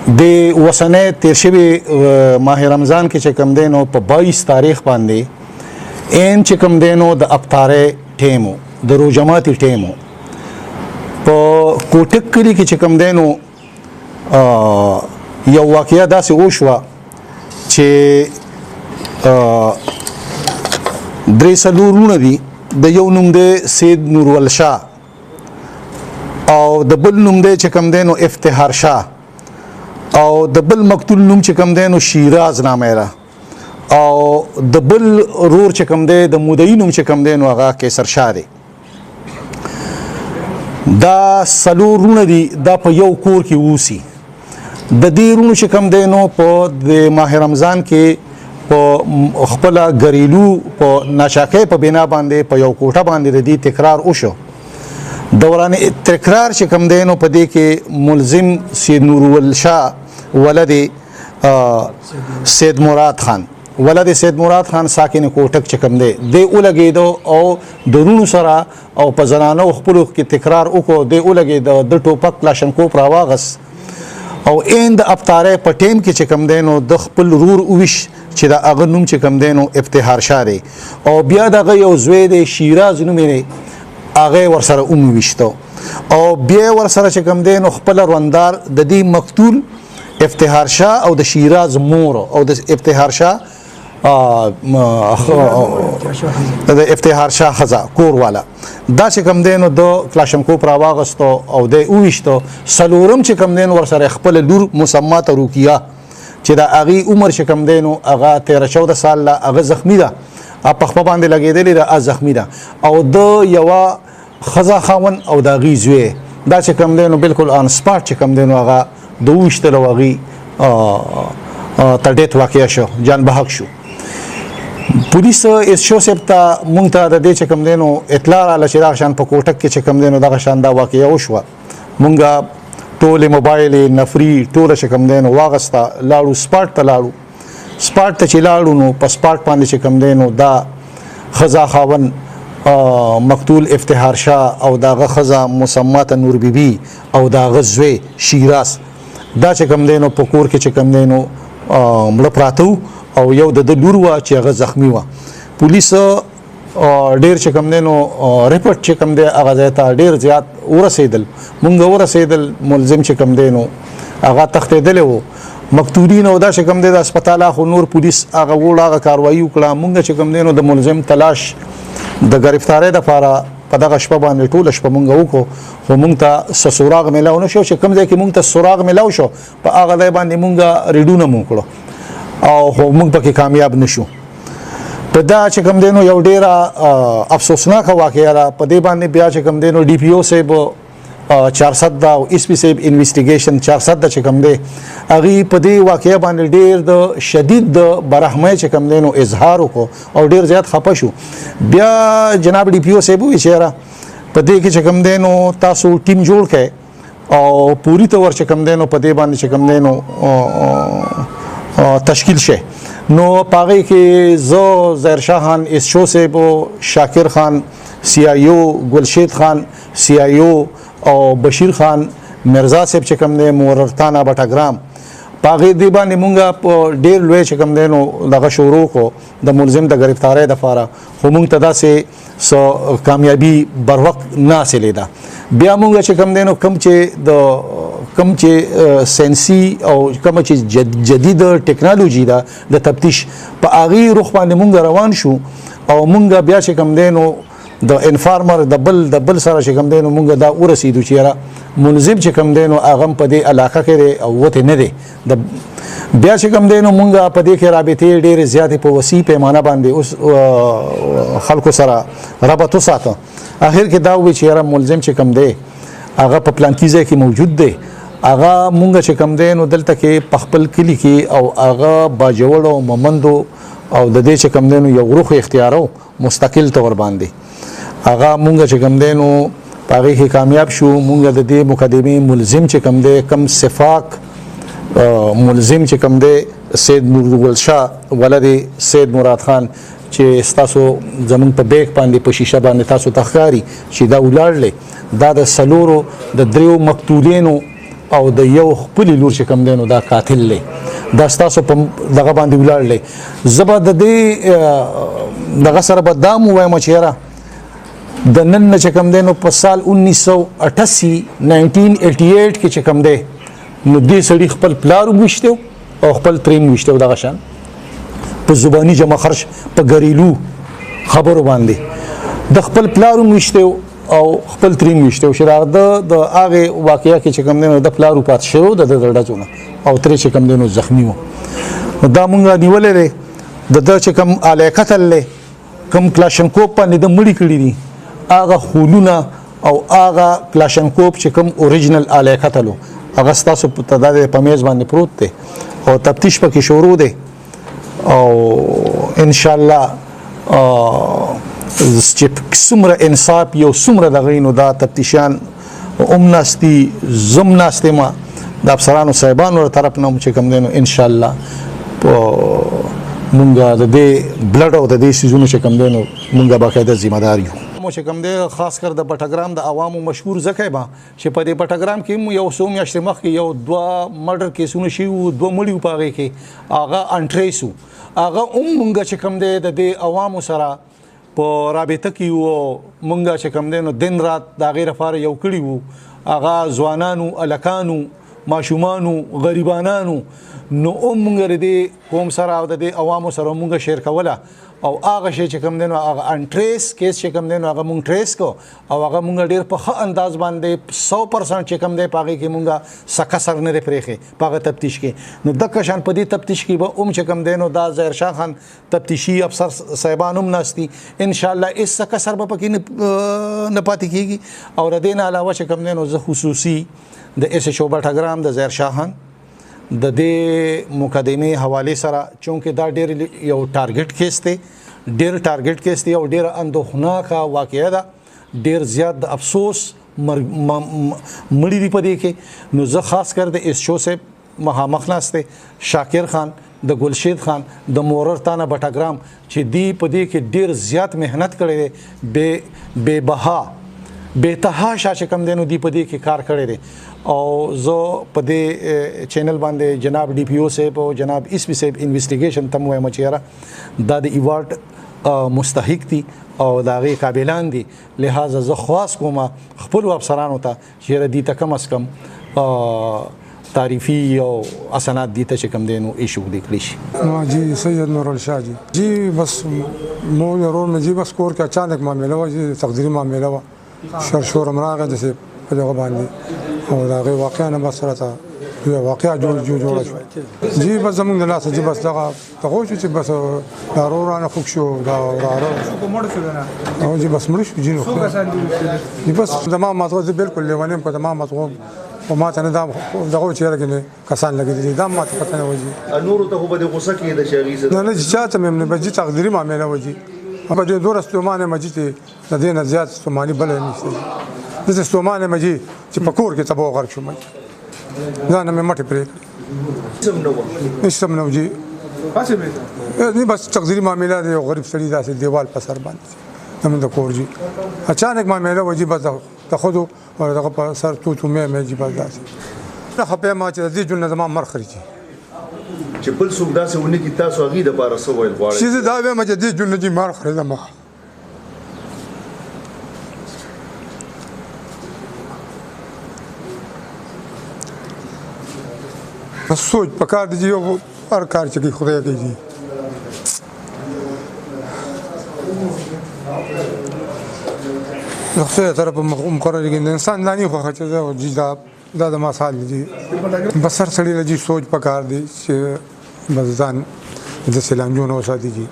د وسنې تیر شوي ماه رمضان کې چې کوم دی نو په 22 تاریخ باندې چې کوم دی نو د افطارې ټیم د روجماتي ټیم په کوټک کلی کې چې کوم دی نو یو واقعیا داسې وشوه چې درې څلورونه دي د یو نوم دی سید نورول شاه او د بل نوم دی چې کوم دی نو افتخار شاه او د بل مقتول نوم چې کوم دی نو شیراز نامیره او د بل رور چې کوم دی د مودعي نوم چې کوم دی نو هغه کیسر شاه دی دا څلورونه دي دا په یو کور کې اوسي د دې رونو چې کوم دی نو په د ماه رمضان کې په خپل غریلو په ناشاکۍ په بنا باندې په یو کوټه باندې د دې تکرار وشو دوران تکرار چې کوم دی نو په دې کې ملزم سید نورول شاه ولد سید مراد خان ساکن کوټک چې کوم دی د اولګېدو او درونو سره او په زنانو خپل کې تکرار وکړو د اولګېدو د ټوپک کلاشنکوف راواغس او د افطارې په ټیم کې چې کوم دی نو د خپل رور اوویش چې دا هغه نوم چې کوم دی نو افتخار شاه دی او بیا دغه یو زوی دی شیراز نوم یې هغه ورسره وویشتو او بیا ورسره چې کوم دی نو خپل روندار د دې مقتول افتخار شاه او د شیراز مور او د افتخار شاه د افتخار شاه خزا کور والا دا چې کوم دی نو د کلاشنکوف راواغستو او د اوویشتو سلورم چې کوم دی نو ورسره خپل لور مسمات روکیه چې دا هغه عمر چې کوم دی نو هغه 13-14 سال لا هغه زخمی ده په خپل باندې لګیدلې ده زخمی ده او د یو خزا خاون او دا غیزوی دا چې کوم دی نو بالکل ان سپاټ چې کوم دی نو هغه د وشتل وغي تړډیت واقع شو جان بحق شو پولیس اس شو سپتا مونږ ته د دې چې کوم دی نو اطلاع را لشي شان په کوټک کې چې کوم دی نو دغه شان دا واقع وشو مونږه ټول موبایل نفری ټول چې کوم دی نو واغستا لاړو سپاټ ته چې لاړو نو په سپاټ باندې چې کوم دی نو دا خزا خاون مقتول افتخار شاه او داغه خزا مسمات نور بیبي او داغه زوی شیراز دا چې کوم دی نو په کور کې چې کوم دی نو مړ پراتو او یو د لور وا چې هغه زخمی و پولیس ډیر چې کوم دی نو ریپورت چې کوم دی هغه ځای ته ډیر زیات ورسېدل ملزم چې کوم دی نو هغه تختیدل وو مقتولین او دا چې کوم دی د هسپتال خو نور پولیس هغه وړه کاروایی وکړه مونږ چې کوم دی نو د ملزم تلاش د گرفتاری د لپاره په دغه شپه باندې ټول شپه مونږ وکړو خو مونږ ته سوراغ ملاو نشو چې کوم ځای کې مونږ ته سوراغ ملاو شو په هغه ځای باندې مونږ ریډونه مونږ کړو او خو مونږ پکې کامیاب نشو په دا چې کوم دی نو یو ډیره افسوسناک واقعه را په دې باندې بیا چې کوم دی نو ډي پی او صاحب 400 دا او اس پی صاحب انویسټیګیشن 400 دا چې کوم دی هغه په دې واقعه باندې ډیر د شدید د برحمه چې کوم دی نو اظهار وکړو او ډیر زیات خپه شو بیا جناب ډي پی او صاحب وی چیرې په دې کې چې کوم دی نو تاسو ټیم جوړ کړئ او پوری تور چې کوم دی نو په دې باندې چې کوم دی نو تشکیل شي نو پاغي کې زو زهر شاه خان اس شو صاحب شاکر خان سی آی او گلشید خان سی آی او او بشیر خان مرزا صاحب چې کوم دی مورتانا بټاګرام پاغي دی باندې مونږه ډیر لوی چې کوم دی نو دغه شروع کو د ملزم د گرفتاری د لپاره خو مونږ ته داسې سو کامیابی بر وخت نه حاصلې ده بیا مونږ چې کوم دی نو کم چې سنسي او کوم چې جدید ټکنالوژي ده د تفتیش په اغي روخ باندې مونږ روان شو او مونږ بیا چې کوم دی نو د انفارمر د بل سره چې کوم دی نو مونږ دا ورسېدو چې را ملزم چې کوم دی نو هغه په دې علاقه کې او وته نه دی بیا چې کوم دی نو مونږ په دې کې رابطې ډېرې زیاتې په وسیع پیمانه باندې اوس خلکو سره رابط وساته اخر کې دا وی چې را ملزم چې کوم دی هغه په پلانکیزه کې موجود دی هغه مونږ چې کوم دی نو دلته کې پخپل کلی کې او هغه باجوړ او ممندو او د دې چې کوم دی نو یو روح اختیارو مستقل تور باندې هغه مونږ چې کوم دی نو پاره کې کامیاب شو مونږ د دې مقدمه ملزم چې کوم دی کم صفاق ملزم چې کوم دی سید نورول شاه ولد سید مراد خان چې تاسو زمون په بیک باندې په شیشه باندې تاسو تخکاری چې دا ولړلې دا د سلورو د دریو مقتولینو او د یو خپل لور چې کوم دی نو دا قاتل دی دا ستاسو په دغه باندې ولاړ دی زه به د دې دغه سره به دا م ووایم چې یاره د نن نه چې کوم دی نو په سال 1988 1988 کې چې کوم دی نو دې سړي خپل پلار وویشتی او خپل ترین وویشتی دغه شان په زباني جمع خرچ په ګریلو خبرو باندې د خپل پلار وویشتی او خپل ترین وویشتی چې د هغې واقعه کې چې کوم دی نو د پلار پات شوی د د ډزو نه او ترې چې کوم دی نو زخمي و نو دا مونږ نیولی دی د ده چې کوم آلی قتل دی کوم کلاشنکوف باندې د مړي کړي دي هغه خولونه او هغه کلاشنکوف چې کوم اوریجنل آلی قتل و هغه ستاسو ته دا په میز باندې پروت دی او تفتیش پکې شروع دی او انشاءالله چې څومره انصاف یو څومره دغه نو دا تفتیشیان هم ناست دي زم ناست یم د افسرانو صاحبانو طرف نه چې کوم دی نو انشاءالله مونږ د دې بلډ او د دې سیزونو چې کوم دی نو مونږ باقاعده ذمہ دار یو چې کوم دی خاص کر د بټګرام د عوامو مشهور ځکه به چې په دې بټګرام کې یو څو میاشتې مخکې یو دوه مرډر کیسونه شوي وو دوه مړي وو په هغې کې هغه انټریس وو هغه هم مونږ چې کوم دی د دې عوامو سره په رابطه کې وو مونږ چې کوم دی نو دن رات د هغې لپاره یو کړي وو هغه ځوانانو هلکانو ماشومانو غریبانانو نو مونږ د قوم سره او د عوامو سره مونږ شیر کوله او هغه شی چې کوم دی نو هغه انټریس کیس چې کوم دی نو هغه مونږ ټریس کو او هغه مونږ ډیر په ښه انداز باندې 100% چې کوم دی په هغې کې مونږ څه کسر نه دی پرېښی په هغه تفتیش کې نو دغه شان په دې تفتیش کې به چې کوم دی نو دا ظاهرشاه خان تفتیشي افسر صاحبان هم ناست دي انشاءالله هېڅ څه کسر به پکې نه پاتې کېږي او د دې نه علاوه چې کوم دی نو زه خصوصي د ایس ایچ او بټګرام د ظاهرشاه خان د دې مقدمې حواله سره چونکې دا ډېر یو ټارګټ کیس دی ډېر ټارګټ کیس دی او ډېر اندوهناکه واقعه ده ډېر زیات د افسوس مړي دي په دې کې نو زه خاص کر د ایس او صاحب مخامخ ناست دی شاکر خان د ګلشید خان د مورر تانه بټګرام چې دی په دې کې ډېر زیات مهنت کړی دی بے بها بے تحاشا چې کوم دی نو دی په دې کې کار کړی دی او زه په دې چینل باندې جناب ډي پی او صاحب او جناب اس پی صاحب انویسټیګیشن تم وایم چې یاره دا د ایوارډ مستحق دي او د هغې قابلان دي لہذا زه خواست کوم خپلو افسرانو ته چې یاره دي ته کم از کم تعریفی او اسناد دي ته چې کوم دی نو ایشو دی کړی شي جی سید نور الشاه جی بس مو ضرور میں جی بس کور کې اچانک معاملہ و جی تقدیری معاملہ و شور امراغه د څه په دغه باندې او دا غي واقعا نه بس سره یو واقعا جوړ شو جی بس زمونږ د لاس جی بس دغه تغو چې بس ضرورانه خوښ شو دا وراره کو مړ شو نه او جی بس مړ شو جی نو جی بس تمام ماته بالکل لیوانم کو تمام ماته او ما ته نه دا دغه چیرې کې کسان لګیدل دا ما ته پته نه وځي نور ته په دې غوسه کې د شغیزه نه نه چاته مې نه بجې تقديري معاملې وځي په دې دوه استومانه مجید د دې نه زیات استوماني بل نه شي د استومانه مجید چې په کور کې تبو غرق شو مې دا نه مې مټه پرې سم نو جی نه بس تقديري معاملې دی غریب سړي داسې دیوال په سر باندې هم د کور جی اچانک معاملې وځي بس تاخذوا او دغه په سر تو مې جی بس داسې نه خپه ما چې د دې جن زما مر خريجي چې بل څوک داسې ونه کی تاسو هغې دپاره څه ویل غواړئ چې دا وایم چې دې جون جي مار خرېدم سوچ پکار دی یو هر کار چې خدای کوي نو څه طرف مقرر کې انسان دانی خو چې دا د مسال دي بسر سړی لږی سوچ پکار دی چې بس ځان د سلام جون اوساتي دي